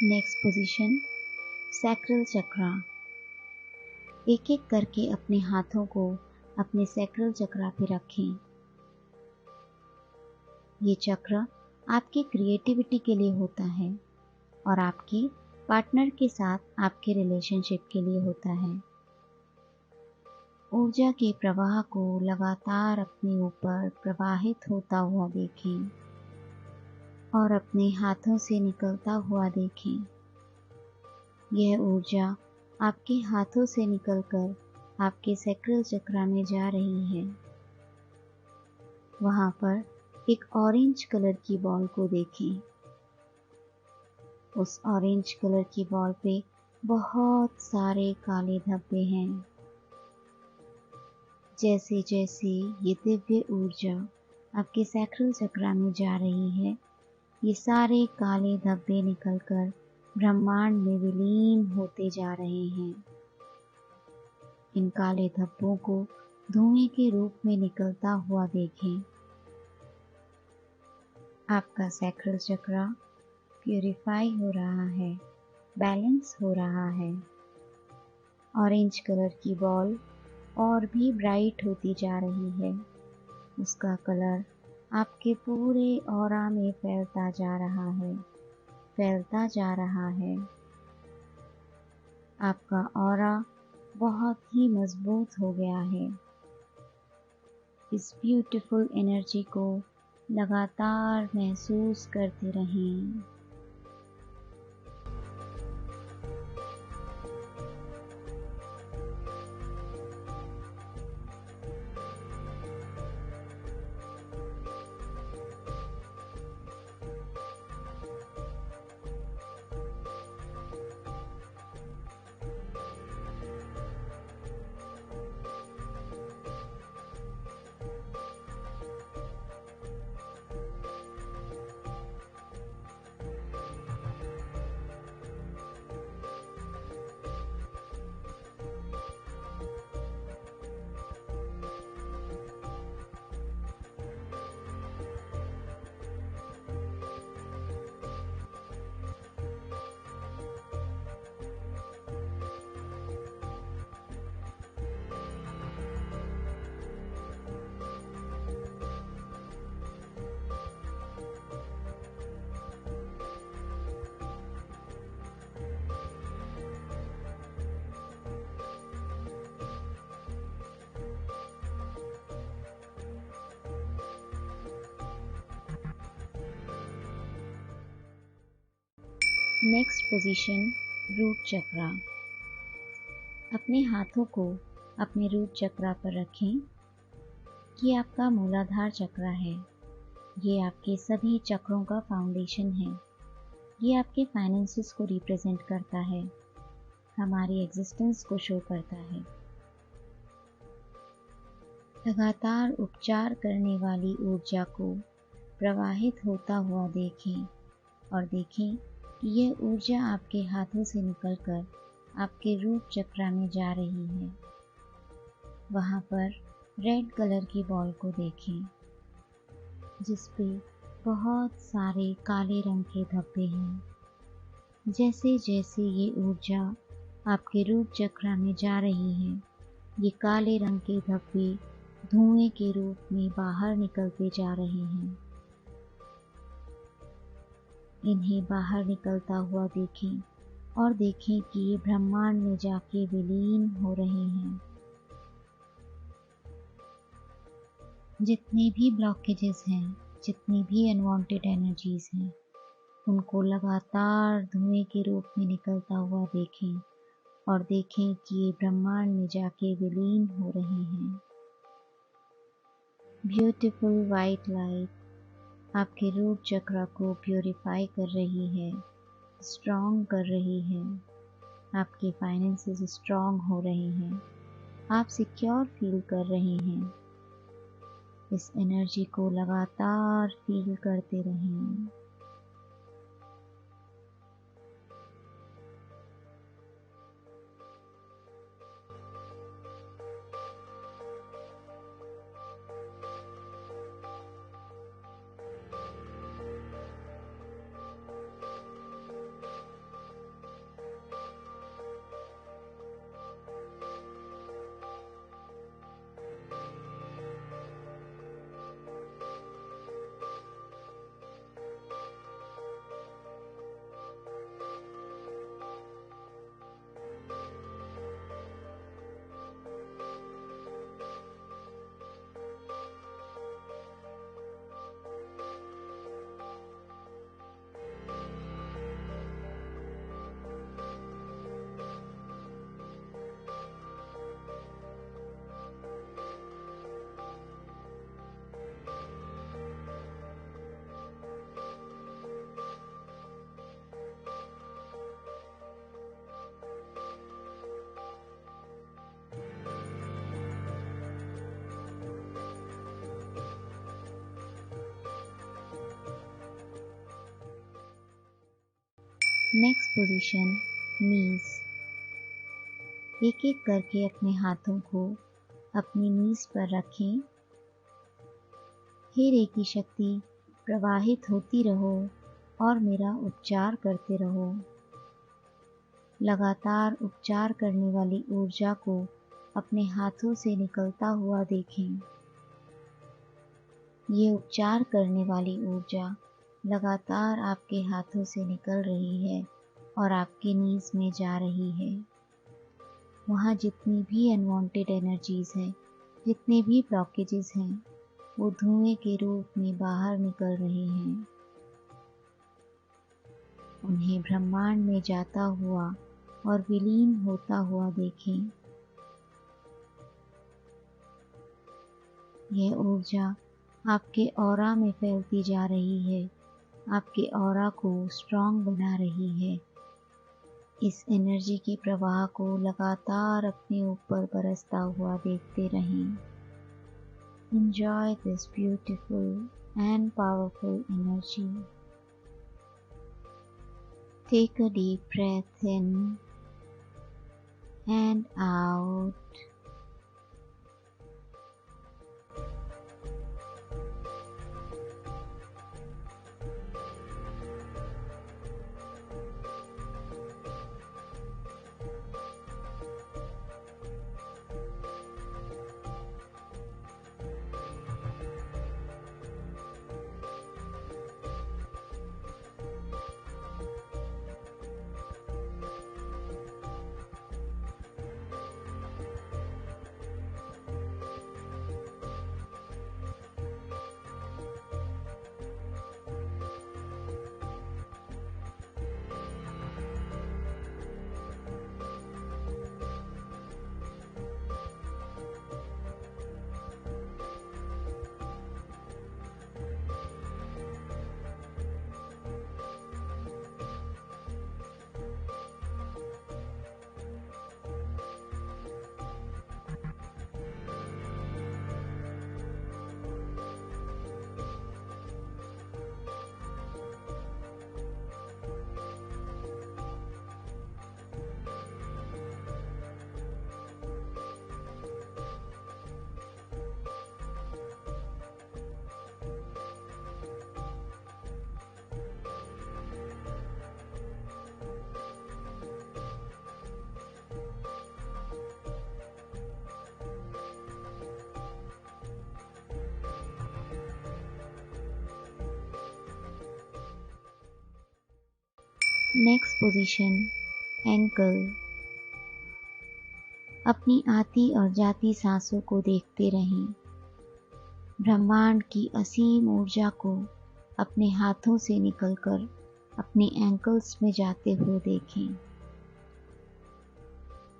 Speaker 1: Next position, sacral chakra. एक एक करके अपने हाथों को अपने सैक्रल चक्रा पे रखें। ये चक्र आपकी क्रिएटिविटी के लिए होता है और आपके पार्टनर के साथ आपके रिलेशनशिप के लिए होता है। ऊर्जा के प्रवाह को लगातार अपने ऊपर प्रवाहित होता हुआ देखें और अपने हाथों से निकलता हुआ देखें। यह ऊर्जा आपके हाथों से निकलकर आपके सैक्रल चक्रा में जा रही है। वहां पर एक ऑरेंज कलर की बॉल को देखें। उस ऑरेंज कलर की बॉल पे बहुत सारे काले धब्बे हैं। जैसे जैसे ये दिव्य ऊर्जा आपके सैक्रल चक्रा में जा रही है, ये सारे काले धब्बे निकलकर ब्रह्मांड में विलीन होते जा रहे हैं। इन काले धब्बों को धुएं के रूप में निकलता हुआ देखें। आपका सैक्रल चक्रा प्यूरिफाई हो रहा है, बैलेंस हो रहा है। ऑरेंज कलर की बॉल और भी ब्राइट होती जा रही है। उसका कलर आपके पूरे ऑरा में फैलता जा रहा है, फैलता जा रहा है। आपका ऑरा बहुत ही मजबूत हो गया है। इस ब्यूटीफुल एनर्जी को लगातार महसूस करते रहें। नेक्स्ट पोजीशन, रूट चक्रा। अपने हाथों को अपने रूट चक्रा पर रखें। ये आपका मूलाधार चक्रा है। ये आपके सभी चक्रों का फाउंडेशन है। ये आपके फाइनेंसेस को रिप्रेजेंट करता है, हमारी एग्जिस्टेंस को शो करता है। लगातार उपचार करने वाली ऊर्जा को प्रवाहित होता हुआ देखें और देखें कि यह ऊर्जा आपके हाथों से निकलकर आपके रूट चक्रा में जा रही है। वहाँ पर रेड कलर की बॉल को देखें जिस पे बहुत सारे काले रंग के धब्बे हैं। जैसे जैसे ये ऊर्जा आपके रूट चक्रा में जा रही है, ये काले रंग के धब्बे धुएं के रूप में बाहर निकलते जा रहे हैं। इन्हें बाहर निकलता हुआ देखें और देखें कि ये ब्रह्मांड में जाके विलीन हो रहे हैं। जितने भी ब्लॉकेजेस हैं, जितनी भी अनवांटेड एनर्जीज हैं, उनको लगातार धुएं के रूप में निकलता हुआ देखें और देखें कि ये ब्रह्मांड में जाके विलीन हो रहे हैं। ब्यूटीफुल वाइट लाइट आपके रूट चक्रा को प्यूरिफाई कर रही है, स्ट्रॉन्ग कर रही है। आपके फाइनेंसेस स्ट्रॉन्ग हो रहे हैं, आप सिक्योर फील कर रहे हैं। इस एनर्जी को लगातार फील करते रहें। नेक्स्ट पोजीशन, नीज। एक एक करके अपने हाथों को अपनी नीज पर रखें। हे रेकी शक्ति प्रवाहित होती रहो और मेरा उपचार करते रहो। लगातार उपचार करने वाली ऊर्जा को अपने हाथों से निकलता हुआ देखें। ये उपचार करने वाली ऊर्जा लगातार आपके हाथों से निकल रही है और आपके नीज में जा रही है। वहाँ जितनी भी अनवांटेड एनर्जीज हैं, जितने भी ब्लॉकेजेस हैं, वो धुएं के रूप में बाहर निकल रहे हैं। उन्हें ब्रह्मांड में जाता हुआ और विलीन होता हुआ देखें। यह ऊर्जा आपके ऑरा में फैलती जा रही है, आपके ऑरा को स्ट्रॉन्ग बना रही है। इस एनर्जी के प्रवाह को लगातार अपने ऊपर बरसता हुआ देखते रहें। Enjoy this beautiful and powerful energy. Take a deep breath in and out. Next position, ankle. अपनी आती और जाती सांसों को देखते रहें। ब्रह्मांड की असीम ऊर्जा को अपने हाथों से निकलकर अपने एंकल्स में जाते हुए देखें।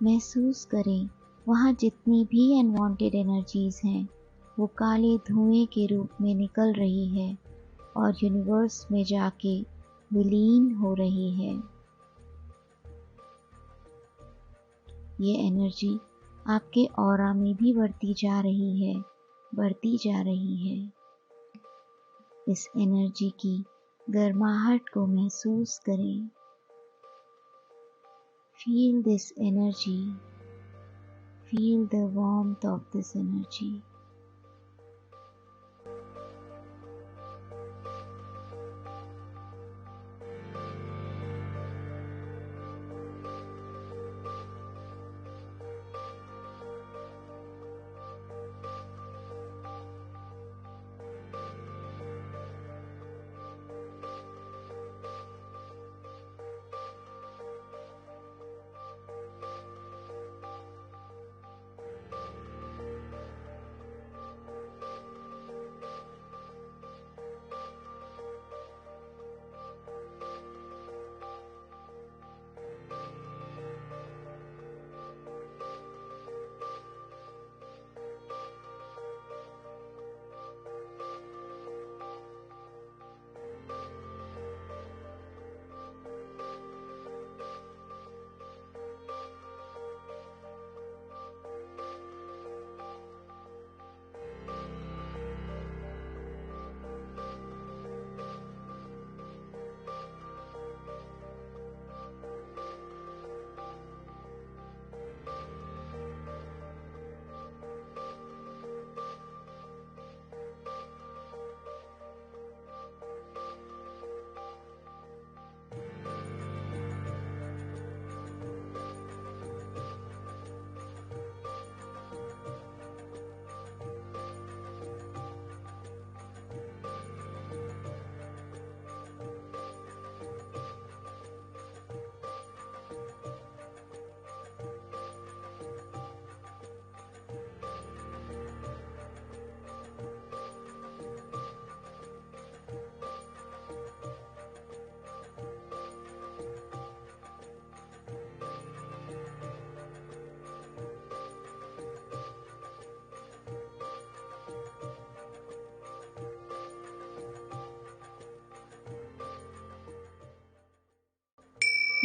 Speaker 1: महसूस करें वहाँ जितनी भी अनवांटेड एनर्जीज हैं, वो काले धुएं के रूप में निकल रही है और यूनिवर्स में जाके विलीन हो रही है। ये एनर्जी आपके ऑरा में भी बढ़ती जा रही है, बढ़ती जा रही है। इस एनर्जी की गर्माहट को महसूस करें। Feel this energy, feel the warmth of this energy.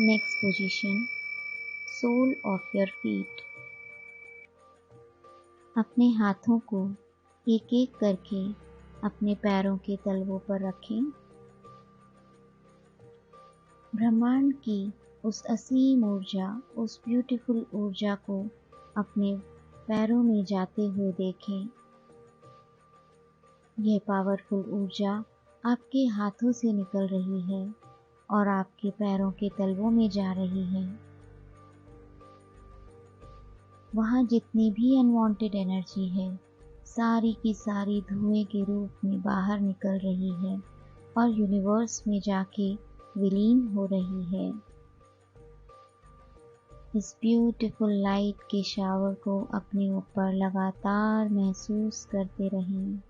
Speaker 1: Next position, sole of your feet. अपने हाथों को एक एक करके अपने पैरों के तलवों पर रखें। ब्रह्मांड की उस असीम ऊर्जा, उस ब्यूटीफुल ऊर्जा को अपने पैरों में जाते हुए देखें। यह पावरफुल ऊर्जा आपके हाथों से निकल रही है और आपके पैरों के तलवों में जा रही है। वहाँ जितनी भी अनवांटेड एनर्जी है, सारी की सारी धुएं के रूप में बाहर निकल रही है और यूनिवर्स में जाके विलीन हो रही है। इस ब्यूटीफुल लाइट के शावर को अपने ऊपर लगातार महसूस करते रहें।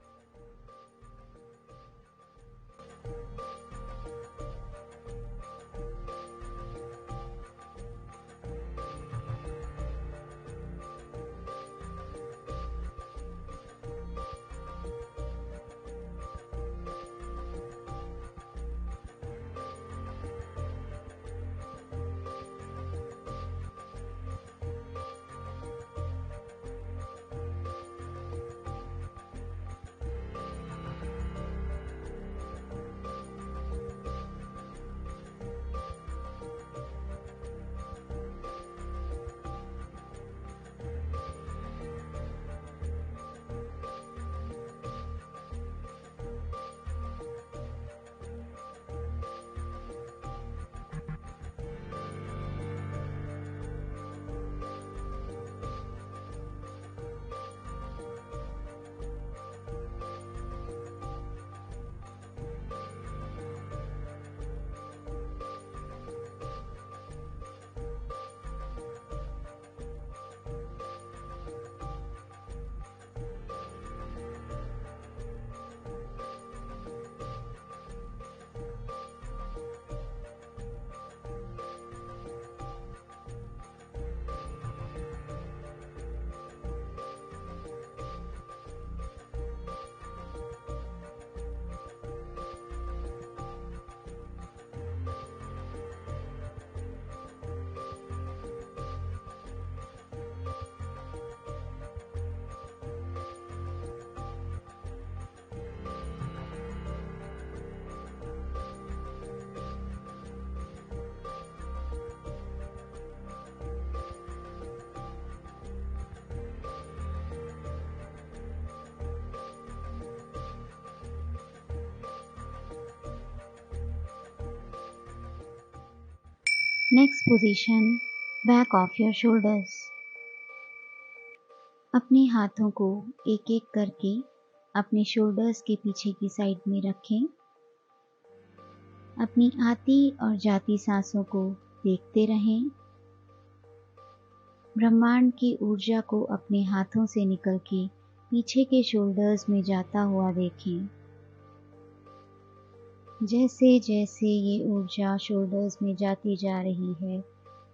Speaker 1: Next position, back of your shoulders. अपने हाथों को एक एक करके अपने शोल्डर्स के पीछे की साइड में रखें। अपनी आती और जाती सांसों को देखते रहें। ब्रह्मांड की ऊर्जा को अपने हाथों से निकल के पीछे के शोल्डर्स में जाता हुआ देखें। जैसे जैसे ये ऊर्जा शोल्डर्स में जाती जा रही है,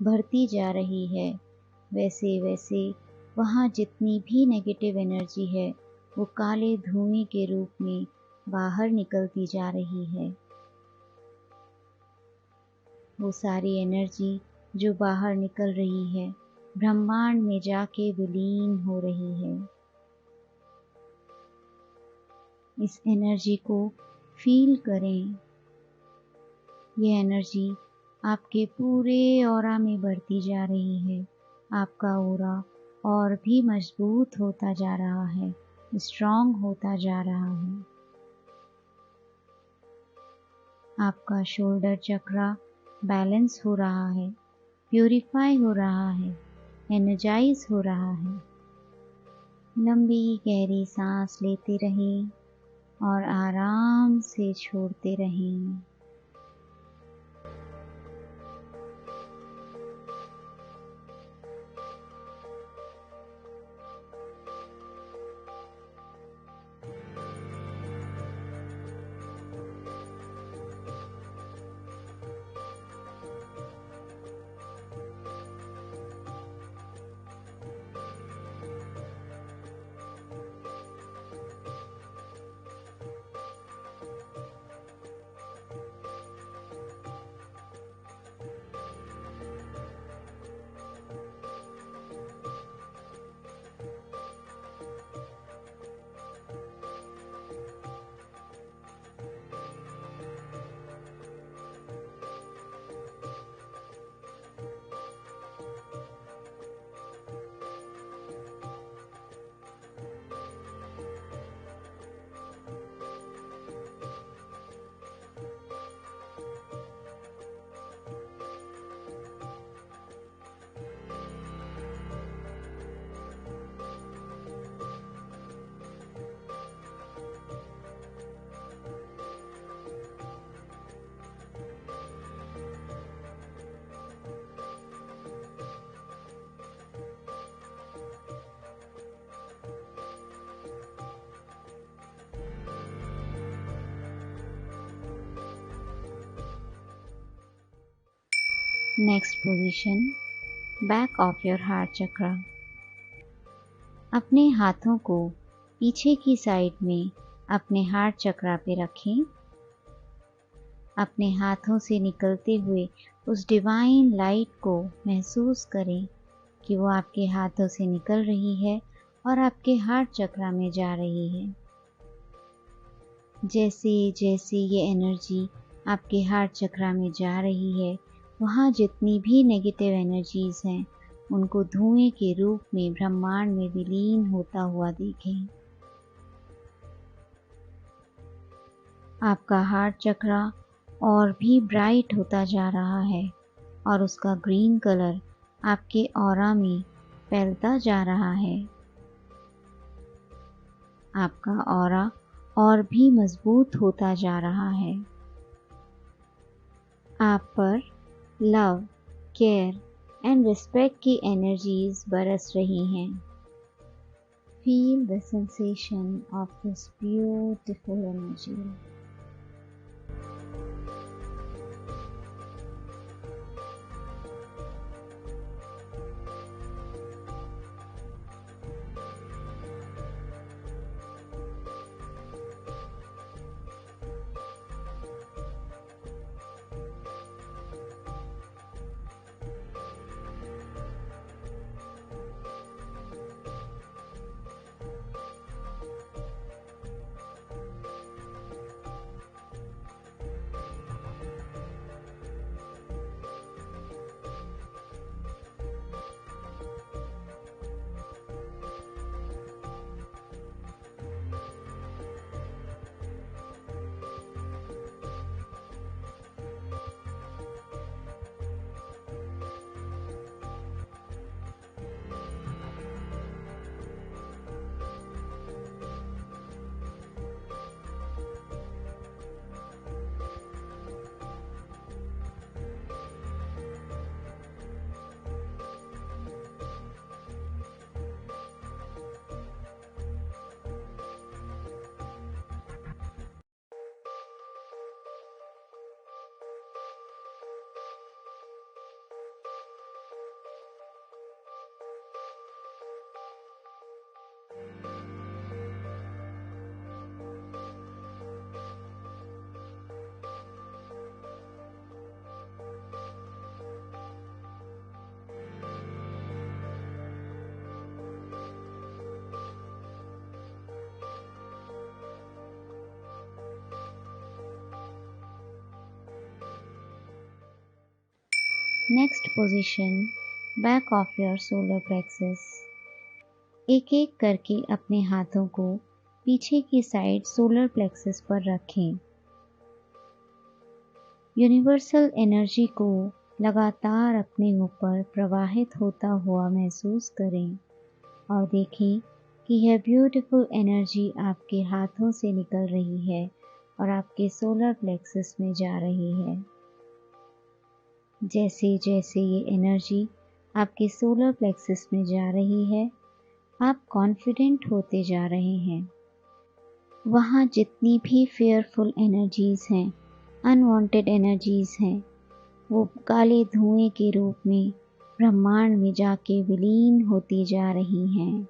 Speaker 1: बढ़ती जा रही है, वैसे वैसे वहाँ जितनी भी नेगेटिव एनर्जी है वो काले धुएं के रूप में बाहर निकलती जा रही है। वो सारी एनर्जी जो बाहर निकल रही है ब्रह्मांड में जाके विलीन हो रही है। इस एनर्जी को फील करें। ये एनर्जी आपके पूरे ऑरा में बढ़ती जा रही है। आपका ऑरा और भी मजबूत होता जा रहा है, स्ट्रॉन्ग होता जा रहा है। आपका शोल्डर चक्रा बैलेंस हो रहा है, प्यूरिफाई हो रहा है, एनर्जाइज हो रहा है। लंबी गहरी सांस लेते रहें और आराम से छोड़ते रहें। Next position, back of your heart chakra. अपने हाथों को पीछे की साइड में अपने हार्ट चक्रा पे रखें। अपने हाथों से निकलते हुए उस डिवाइन लाइट को महसूस करें कि वो आपके हाथों से निकल रही है और आपके हार्ट चक्रा में जा रही है। जैसे जैसे ये एनर्जी आपके हार्ट चक्रा में जा रही है, वहाँ जितनी भी नेगेटिव एनर्जीज हैं उनको धुएं के रूप में ब्रह्मांड में विलीन होता हुआ देखें। आपका हार्ट चक्रा और भी ब्राइट होता जा रहा है और उसका ग्रीन कलर आपके ऑरा में फैलता जा रहा है। आपका ऑरा और भी मजबूत होता जा रहा है। आप पर लव, केयर एंड रिस्पेक्ट की एनर्जीज बरस रही हैं। Feel the sensation of this beautiful energy. Next position, back of your solar plexus. एक एक करके अपने हाथों को पीछे की साइड सोलर प्लेक्सस पर रखें। यूनिवर्सल एनर्जी को लगातार अपने ऊपर प्रवाहित होता हुआ महसूस करें और देखें कि यह ब्यूटीफुल एनर्जी आपके हाथों से निकल रही है और आपके सोलर प्लेक्सस में जा रही है। जैसे जैसे ये एनर्जी आपके सोलर प्लेक्सस में जा रही है, आप कॉन्फिडेंट होते जा रहे हैं। वहाँ जितनी भी फेयरफुल एनर्जीज हैं, अनवांटेड एनर्जीज हैं, वो काले धुएं के रूप में ब्रह्मांड में जाके विलीन होती जा रही हैं।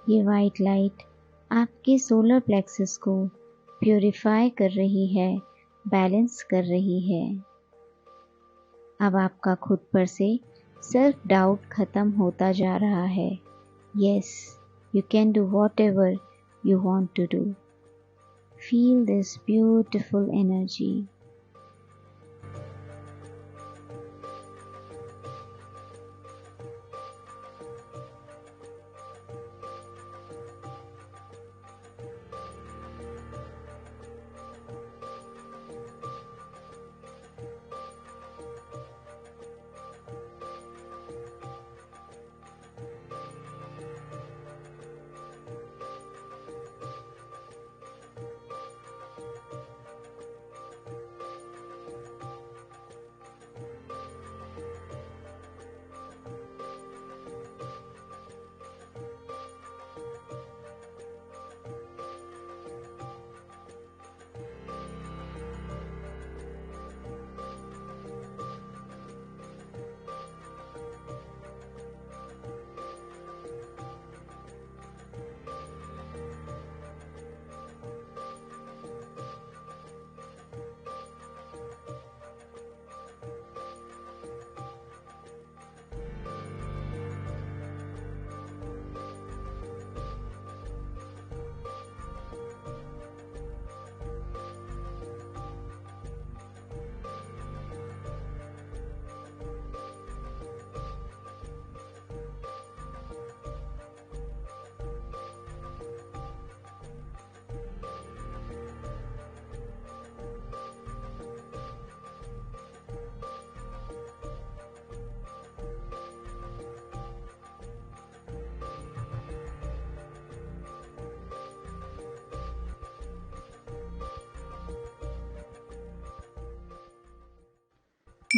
Speaker 1: ये वाइट लाइट आपके सोलर प्लेक्सस को प्यूरिफाई कर रही है, बैलेंस कर रही है। अब आपका खुद पर से सेल्फ डाउट खत्म होता जा रहा है। Yes, you can do whatever you want to do. Feel this beautiful energy.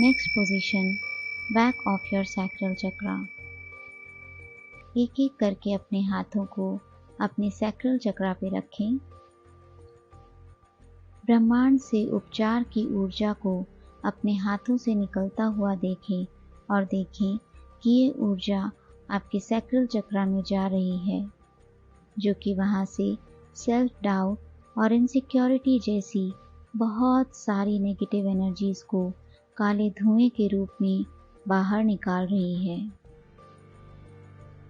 Speaker 1: Next position, back of your sacral chakra. एक एक करके अपने हाथों को अपने सैक्रल चक्रा पे रखें। ब्रह्मांड से उपचार की ऊर्जा को अपने हाथों से निकलता हुआ देखें और देखें कि ये ऊर्जा आपके सैक्रल चक्रा में जा रही है, जो कि वहाँ से सेल्फ डाउट और इनसिक्योरिटी जैसी बहुत सारी नेगेटिव एनर्जीज को काले धुएं के रूप में बाहर निकाल रही है।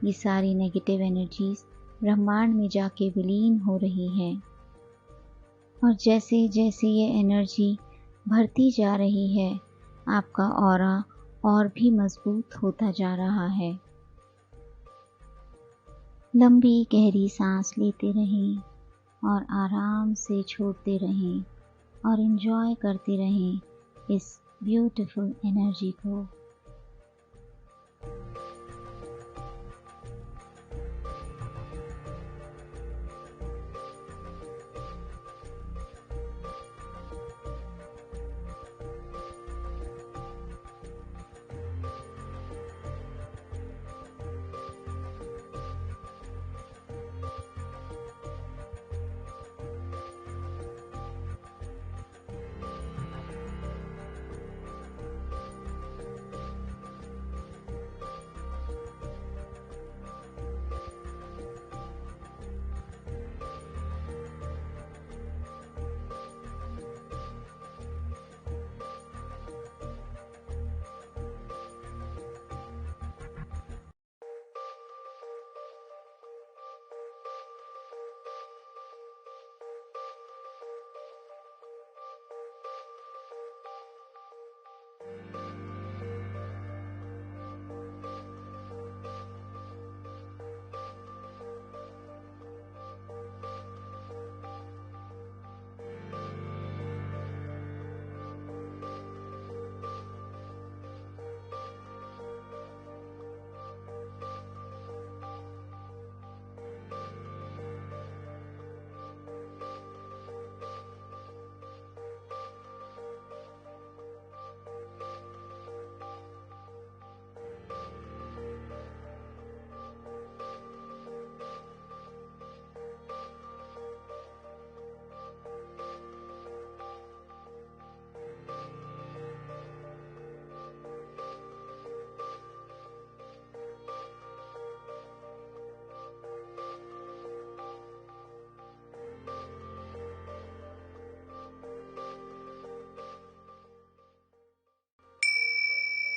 Speaker 1: ये सारी नेगेटिव एनर्जीज ब्रह्मांड में जाके विलीन हो रही हैं और जैसे जैसे ये एनर्जी बढ़ती जा रही है, आपका ऑरा और भी मजबूत होता जा रहा है। लंबी गहरी सांस लेते रहें और आराम से छोड़ते रहें और एंजॉय करते रहें इस ब्यूटीफुल एनर्जी को।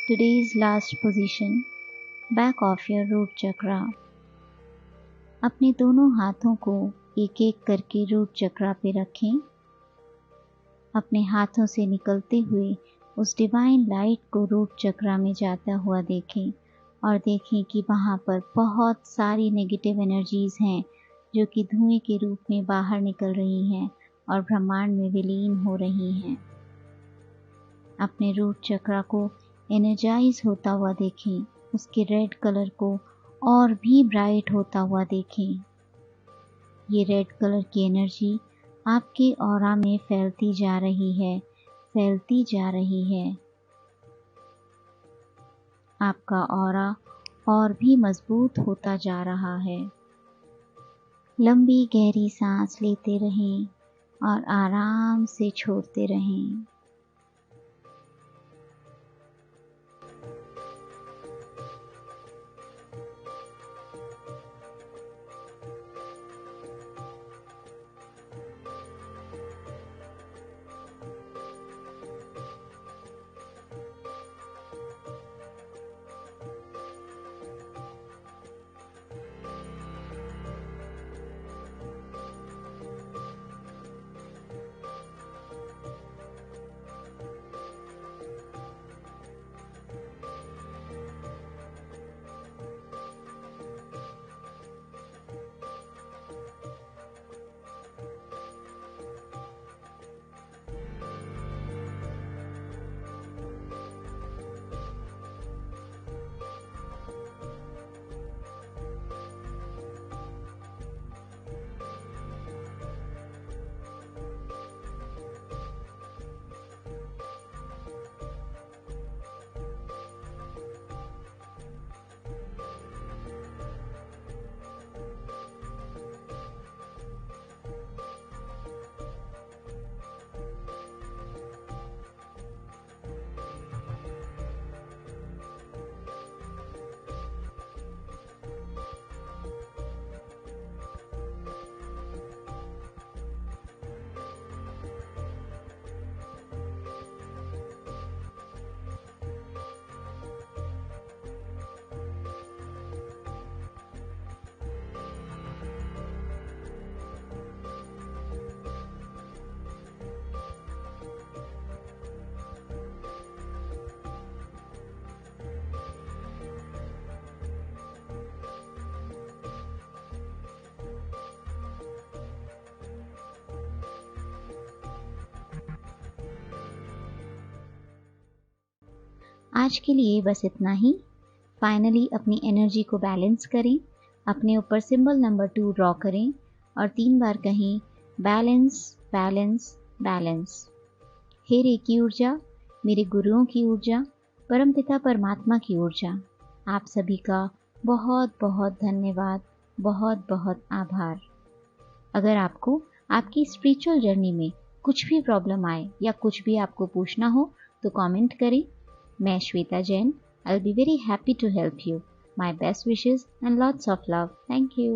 Speaker 1: Today's last position, back of your root chakra। अपने दोनों हाथों को एक एक करके रूट चक्रा पे रखें। अपने हाथों से निकलते हुए उस डिवाइन लाइट को रूट चक्रा में जाता हुआ देखें और देखें कि वहाँ पर बहुत सारी नेगेटिव एनर्जीज हैं जो कि धुएं के रूप में बाहर निकल रही हैं और ब्रह्मांड में विलीन हो रही हैं। अपने रूट चक्रा को एनर्जाइज होता हुआ देखें, उसके रेड कलर को और भी ब्राइट होता हुआ देखें। ये रेड कलर की एनर्जी आपके ऑरा में फैलती जा रही है, फैलती जा रही है। आपका ऑरा और भी मजबूत होता जा रहा है। लंबी गहरी सांस लेते रहें और आराम से छोड़ते रहें। आज के लिए बस इतना ही। फाइनली अपनी एनर्जी को बैलेंस करें, अपने ऊपर सिंबल नंबर 2 ड्रॉ करें और 3 बार कहें बैलेंस बैलेंस बैलेंस। हे रेकी ऊर्जा, मेरे गुरुओं की ऊर्जा, परमपिता परमात्मा की ऊर्जा, आप सभी का बहुत बहुत धन्यवाद, बहुत बहुत आभार। अगर आपको आपकी स्पिरिचुअल जर्नी में कुछ भी प्रॉब्लम आए या कुछ भी आपको पूछना हो तो कमेंट करें। मैं Shweta Jain, I'll be very happy to help you. My best wishes and lots of love. Thank you.